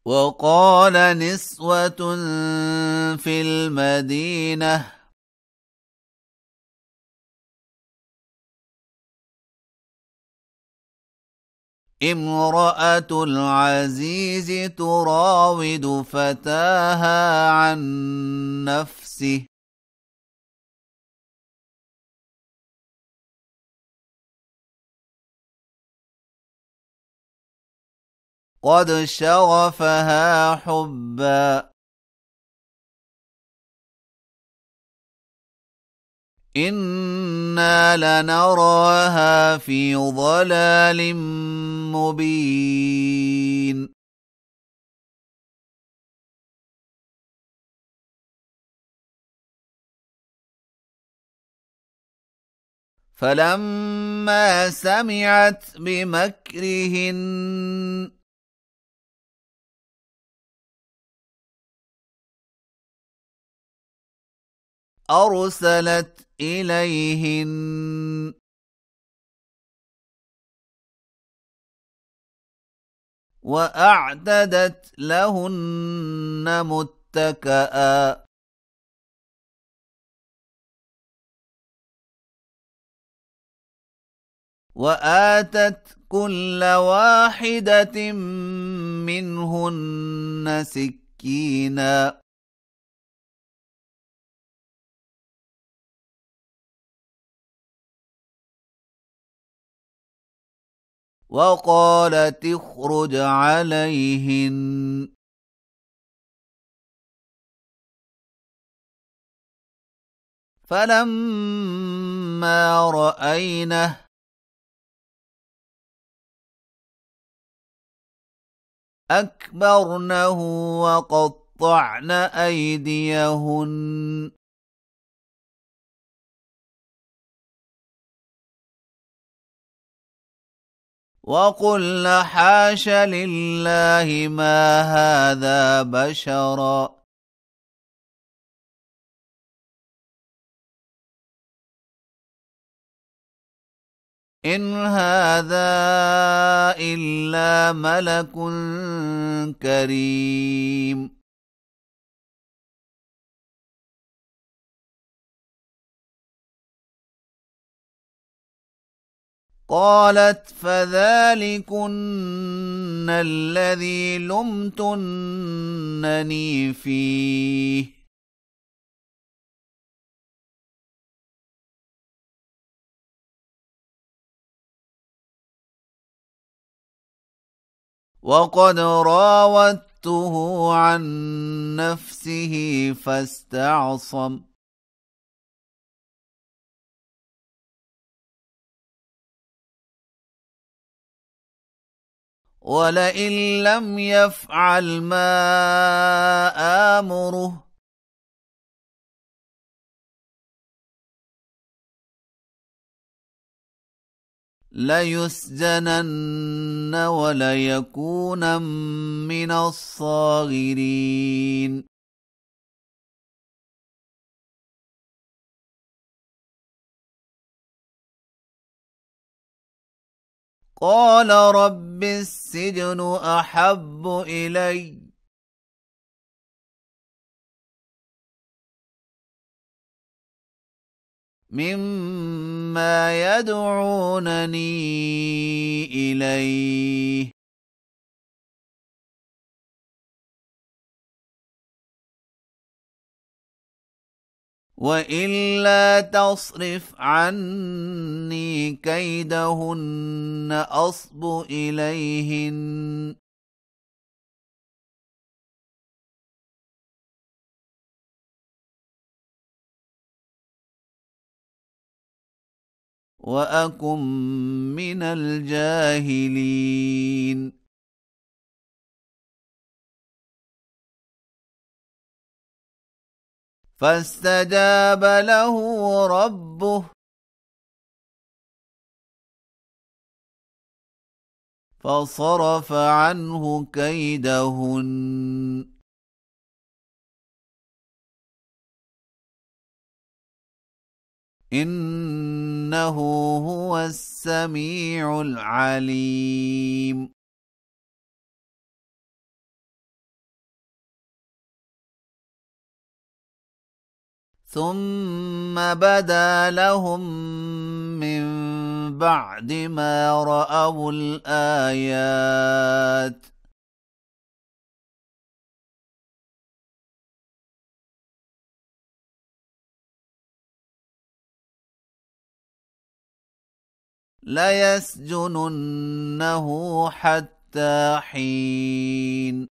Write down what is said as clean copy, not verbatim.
وقال نسوة في المدينة امرأة العزيز تراود فتاها عن نفسه قد شغفها حبا إنا لنراها في ضلال مبين فلما سمعت بمكرهن أرسلت إليهن وأعتدت لهن متكئا وآتت كل واحدة منهن سكينا وقالت اخرج عليهن فلما رأينه أكبرنه وقطعن أيديهن وقلن حاش لله ما هذا بشرا إن هذا إلا ملك كريم قالت فذلكن الذي لمتنني فيه وقد راودته عن نفسه فاستعصم ولئن لم يفعل ما آمره ليسجنن وليكون من الصاغرين قال رب السجن أحب إلي مما يدعونني إليه وإلا تصرف عني كيدهن أصب إليهن وأكن من الجاهلين فاستجاب له ربه فصرف عنه كيدهن إنه هو السميع العليم ثم بدا لهم من بعد ما رأوا الآيات ليسجننه حتى حين